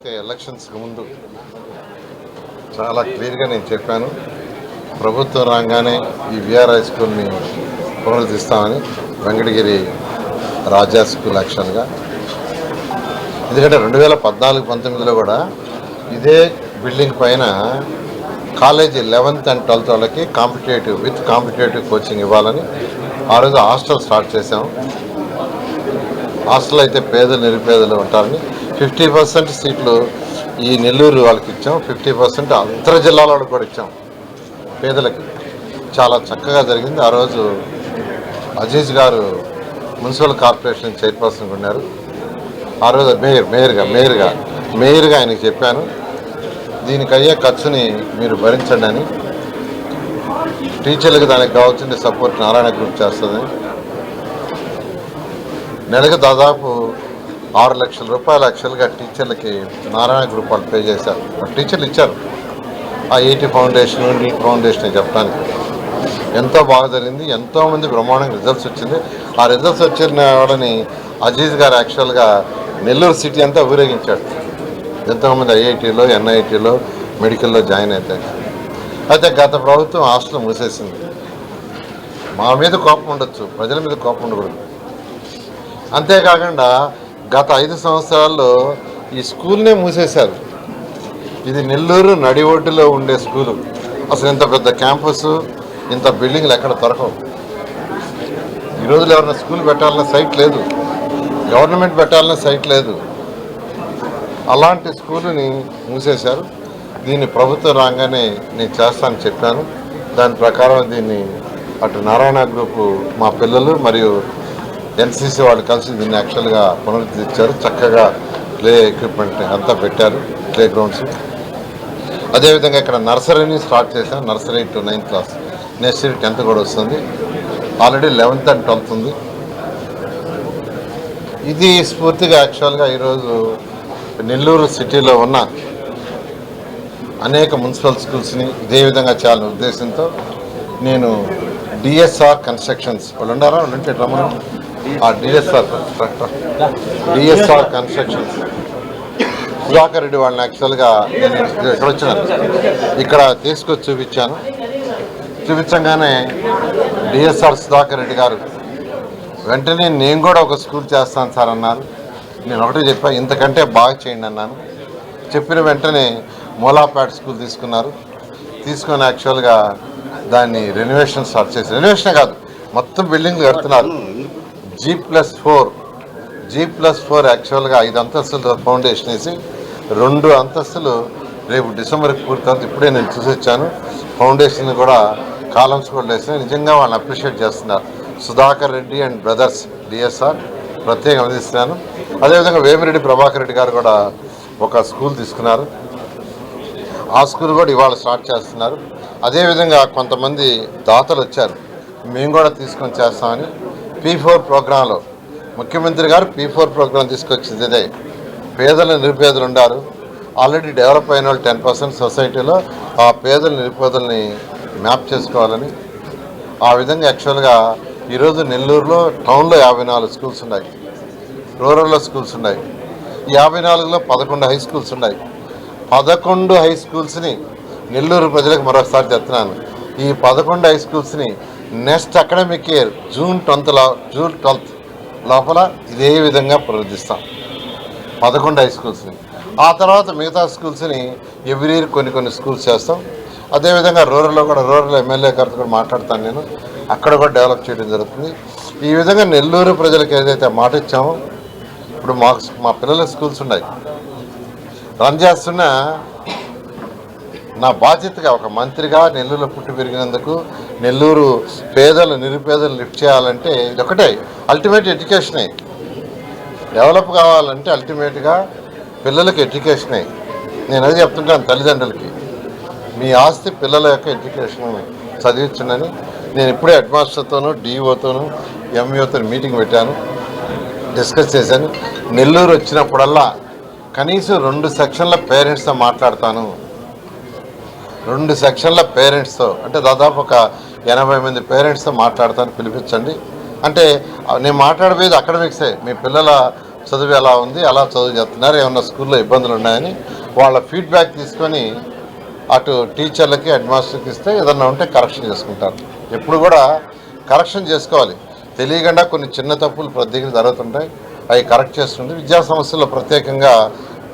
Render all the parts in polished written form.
ఎలక్షన్స్కి ముందు చాలా క్లియర్గా నేను చెప్పాను. ప్రభుత్వం రాగానే ఈ విఆర్ హై స్కూల్ని పునరుద్ధరిస్తామని, వెంకటగిరి రాజా స్కూల్ యాక్షన్గా. ఎందుకంటే 2014-19లో కూడా ఇదే బిల్డింగ్ పైన కాలేజీ 11th and 12th వాళ్ళకి కాంపిటేటివ్ కోచింగ్ ఇవ్వాలని ఆ రోజు హాస్టల్ స్టార్ట్ చేసాము. హాస్టల్ అయితే పేదలు నిరుపేదలు ఉంటారని 50% సీట్లు ఈ నెల్లూరు వాళ్ళకి ఇచ్చాం, 50% అంతర జిల్లాల వాళ్ళకి కూడా ఇచ్చాం పేదలకి. చాలా చక్కగా జరిగింది. ఆ రోజు అజీజ్ గారు మున్సిపల్ కార్పొరేషన్ చైర్పర్సన్గా ఉన్నారు. ఆ రోజు మేయర్గా ఆయనకి చెప్పాను, దీనికి అయ్యే ఖర్చుని మీరు భరించండి అని. టీచర్లకు దానికి కావాల్సిన సపోర్ట్ నారాయణ గ్రూప్ చేస్తుంది. నెలకు దాదాపు 6 లక్షల రూపాయలు యాక్చువల్గా టీచర్లకి నారాయణ గ్రూప్ వాళ్ళు పే చేశారు. టీచర్లు ఇచ్చారు. ఆ 80 ఫౌండేషన్, నీట్ ఫౌండేషన్ చెప్పడానికి ఎంతో బాగా జరిగింది. ఎంతోమంది బ్రహ్మాండంగా రిజల్ట్స్ వచ్చింది. ఆ రిజల్ట్స్ వచ్చిన వాళ్ళని అజీజ్ గారు యాక్చువల్గా నెల్లూరు సిటీ అంతా ఊరేగించాడు. ఎంతోమంది ఐఐటీలో, ఎన్ఐటీలో, మెడికల్లో జాయిన్ అవుతాయి. అయితే గత ప్రభుత్వం హాస్టల్ మూసేసింది. మా మీద కోపం ఉండొచ్చు, ప్రజల మీద కోపం ఉండకూడదు. అంతేకాకుండా గత 5 సంవత్సరాల్లో ఈ స్కూల్నే మూసేశారు. ఇది నెల్లూరు నడి ఒడ్డులో ఉండే స్కూలు. అసలు ఇంత పెద్ద క్యాంపస్, ఇంత బిల్డింగ్లు ఎక్కడ దొరకవు. ఈ రోజులు ఎవరైనా స్కూల్ పెట్టాలన్న సైట్ లేదు, గవర్నమెంట్ పెట్టాలన్న సైట్ లేదు. అలాంటి స్కూలుని మూసేశారు. దీన్ని ప్రభుత్వం రాగానే నేను చేస్తానని చెప్పాను. దాని ప్రకారం దీన్ని అటు నారాయణ గ్రూపు మా పిల్లలు మరియు ఎన్సీసీ వాళ్ళు కలిసి దీన్ని యాక్చువల్గా పునరుద్ధరించారు. చక్కగా ప్లే ఎక్విప్మెంట్ అంతా పెట్టారు, ప్లే గ్రౌండ్స్. అదేవిధంగా ఇక్కడ నర్సరీని స్టార్ట్ చేశాం. Nursery to 9th class, next 10th కూడా వస్తుంది. ఆల్రెడీ 11th and 12th ఉంది. ఇది స్ఫూర్తిగా యాక్చువల్గా ఈరోజు నెల్లూరు సిటీలో ఉన్న అనేక మున్సిపల్ స్కూల్స్ని ఇదే విధంగా చేయాలనే ఉద్దేశంతో నేను డిఎస్ఆర్ కన్స్ట్రక్షన్స్ వాళ్ళు ఉండారా, ఉంటే రమ్మను. ఆ డిఎస్ఆర్ కన్స్ట్రక్షన్స్ సుధాకర్ రెడ్డి వాళ్ళని యాక్చువల్గా నేను ఇక్కడ వచ్చినాను, ఇక్కడ తీసుకొచ్చి చూపించగానే డిఎస్ఆర్ సుధాకర్ రెడ్డి గారు వెంటనే నేను కూడా ఒక స్కూల్ చేస్తాను సార్ అన్నారు. నేను ఒకటే చెప్పా, ఇంతకంటే బాగా చేయండి అన్నాను. చెప్పిన వెంటనే మూలాపేట స్కూల్ తీసుకొని యాక్చువల్గా దాన్ని రెనోవేషన్ స్టార్ట్ చేసి, రెనోవేషన్ కాదు మొత్తం బిల్డింగ్లు కడుతున్నారు. G+4 యాక్చువల్గా 5 అంతస్తులు ఫౌండేషన్ వేసి 2 అంతస్తులు రేపు డిసెంబర్కి పూర్తవుతుంది. ఇప్పుడే నేను చూసి వచ్చాను. ఫౌండేషన్ కూడా కాలమ్స్ కూడా వేసినాయి. నిజంగా వాళ్ళని అప్రిషియేట్ చేస్తున్నారు. Sudhakar Reddy and brothers DSR ప్రత్యేకంగా అందిస్తున్నాను. అదేవిధంగా వేమిరెడ్డి ప్రభాకర్ రెడ్డి గారు కూడా ఒక స్కూల్ తీసుకున్నారు. ఆ స్కూల్ కూడా ఇవాళ స్టార్ట్ చేస్తున్నారు. అదేవిధంగా కొంతమంది దాతలు వచ్చారు, మేము కూడా తీసుకొని చేస్తామని. P4 ప్రోగ్రాంలో ముఖ్యమంత్రి గారు P4 ప్రోగ్రాం తీసుకొచ్చింది ఇదే. పేదలు నిరుపేదలు ఉన్నారు. ఆల్రెడీ డెవలప్ అయిన వాళ్ళు 10% సొసైటీలో ఆ పేదలు నిరుపేదల్ని మ్యాప్ చేసుకోవాలని. ఆ విధంగా యాక్చువల్గా ఈరోజు నెల్లూరులో టౌన్లో 54 స్కూల్స్ ఉన్నాయి, రూరల్లో స్కూల్స్ ఉన్నాయి. ఈ 54లో 11 హై స్కూల్స్ ఉన్నాయి. 11 హై స్కూల్స్ని నెల్లూరు ప్రజలకు మరొకసారి చెప్తున్నాను. ఈ 11 హై స్కూల్స్ని next academic year June 12th లోపల ఇదే విధంగా పునరుద్ధరిస్తాం 11 హై స్కూల్స్ని. ఆ తర్వాత మిగతా స్కూల్స్ని ఎవ్రీ ఇయర్ కొన్ని స్కూల్స్ చేస్తాం. అదేవిధంగా రూరల్లో ఎమ్మెల్యే గారితో కూడా మాట్లాడతాను నేను, అక్కడ కూడా డెవలప్ చేయడం జరుగుతుంది. ఈ విధంగా నెల్లూరు ప్రజలకు ఏదైతే మాట ఇచ్చామో, ఇప్పుడు మా పిల్లల స్కూల్స్ ఉన్నాయి, రన్ చేస్తున్న నా బాధ్యతగా ఒక మంత్రిగా నెల్లూరులో పుట్టి పెరిగినందుకు నెల్లూరు పేదలు నిరుపేదలు లిఫ్ట్ చేయాలంటే ఇది ఒకటే అల్టిమేట్ ఎడ్యుకేషనే. డెవలప్ కావాలంటే అల్టిమేట్గా పిల్లలకి ఎడ్యుకేషనే. నేను అది చెప్తుంటాను తల్లిదండ్రులకి, మీ ఆస్తి పిల్లల యొక్క ఎడ్యుకేషన్ చదివించునని. నేను ఇప్పుడే హెడ్ మాస్టర్తోనూ, డిఈఓతోనూ, ఎంఈఓతో మీటింగ్ పెట్టాను, డిస్కస్ చేశాను. నెల్లూరు వచ్చినప్పుడల్లా కనీసం 2 సెక్షన్ల పేరెంట్స్తో మాట్లాడతాను. 2 సెక్షన్ల పేరెంట్స్తో అంటే దాదాపు ఒక 80 మంది పేరెంట్స్తో మాట్లాడతాను, పిలిపించండి. అంటే నేను మాట్లాడబోయేది అకాడమిక్సే, మీ పిల్లల చదువు ఎలా ఉంది, ఎలా చదువు చేస్తున్నారు, ఏమన్నా స్కూల్లో ఇబ్బందులు ఉన్నాయని వాళ్ళ ఫీడ్బ్యాక్ తీసుకొని అటు టీచర్లకి హెడ్ మాస్టర్కి ఇస్తే ఏదన్నా ఉంటే కరెక్షన్ చేసుకుంటారు. ఎప్పుడు కూడా కరెక్షన్ చేసుకోవాలి. తెలియకుండా కొన్ని చిన్న తప్పులు ప్రతి జరుగుతుంటాయి, అవి కరెక్ట్ చేస్తుంటే విద్యా సమస్యల్లో ప్రత్యేకంగా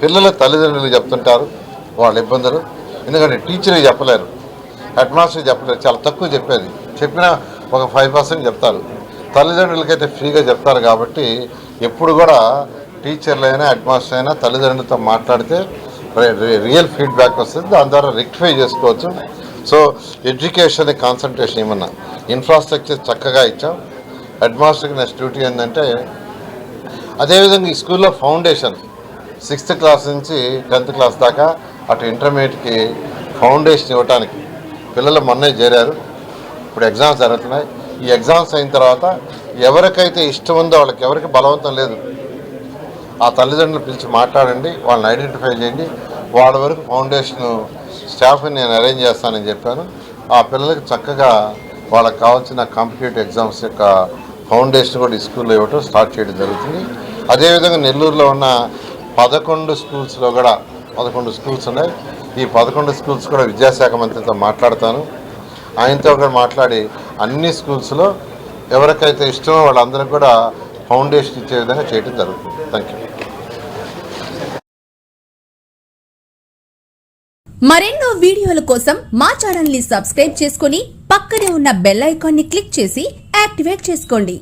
పిల్లల తల్లిదండ్రులు చెప్తుంటారు వాళ్ళ ఇబ్బందులు. ఎందుకంటే టీచర్కి చెప్పలేరు, హెడ్ మాస్టర్కి చెప్పలేరు, చాలా తక్కువ చెప్పేది. చెప్పినా ఒక 5% చెప్తారు. తల్లిదండ్రులకైతే ఫ్రీగా చెప్తారు. కాబట్టి ఎప్పుడు కూడా టీచర్లైనా హెడ్ మాస్టర్ అయినా తల్లిదండ్రులతో మాట్లాడితే రియల్ ఫీడ్బ్యాక్ వస్తుంది, దాని ద్వారా రెక్టిఫై చేసుకోవచ్చు. సో ఎడ్యుకేషన్ కాన్సన్ట్రేషన్ ఏమన్నా ఇన్ఫ్రాస్ట్రక్చర్ చక్కగా ఇచ్చాం. హెడ్ మాస్టర్కి నెక్స్ట్ డ్యూటీ ఏంటంటే అదేవిధంగా ఈ స్కూల్లో ఫౌండేషన్ 6th క్లాస్ నుంచి 10th క్లాస్ దాకా అటు ఇంటర్మీడియట్కి ఫౌండేషన్ ఇవ్వడానికి పిల్లలు మొన్నే చేరారు. ఇప్పుడు ఎగ్జామ్స్ జరుగుతున్నాయి. ఈ ఎగ్జామ్స్ అయిన తర్వాత ఎవరికైతే ఇష్టం ఉందో వాళ్ళకి, ఎవరికి బలవంతం లేదు, ఆ తల్లిదండ్రులు పిలిచి మాట్లాడండి, వాళ్ళని ఐడెంటిఫై చేయండి. వాళ్ళ వరకు ఫౌండేషన్ స్టాఫ్ని నేను అరేంజ్ చేస్తానని చెప్పాను. ఆ పిల్లలకి చక్కగా వాళ్ళకి కావాల్సిన కాంపిటేటివ్ ఎగ్జామ్స్ యొక్క ఫౌండేషన్ కూడా ఈ స్కూల్లో ఇవ్వటం స్టార్ట్ చేయడం జరుగుతుంది. అదేవిధంగా నెల్లూరులో ఉన్న 11 స్కూల్స్లో కూడా 11 స్కూల్స్ ఉన్నాయి. ఈ 11 స్కూల్స్ కూడా విద్యాశాఖ మంత్రితో మాట్లాడతాను. ఆయనతో కూడా మాట్లాడి అన్ని స్కూల్స్లో ఎవరికైతే ఇష్టమో వాళ్ళందరికీ కూడా ఫౌండేషన్ ఇచ్చే విధంగా చేయడం జరుగుతుంది. Thank you. మరెన్నో వీడియోల కోసం మా ఛానల్ ని సబ్స్క్రైబ్ చేసుకుని పక్కనే ఉన్న బెల్ ఐకాన్ ని క్లిక్ చేసి యాక్టివేట్ చేసుకోండి.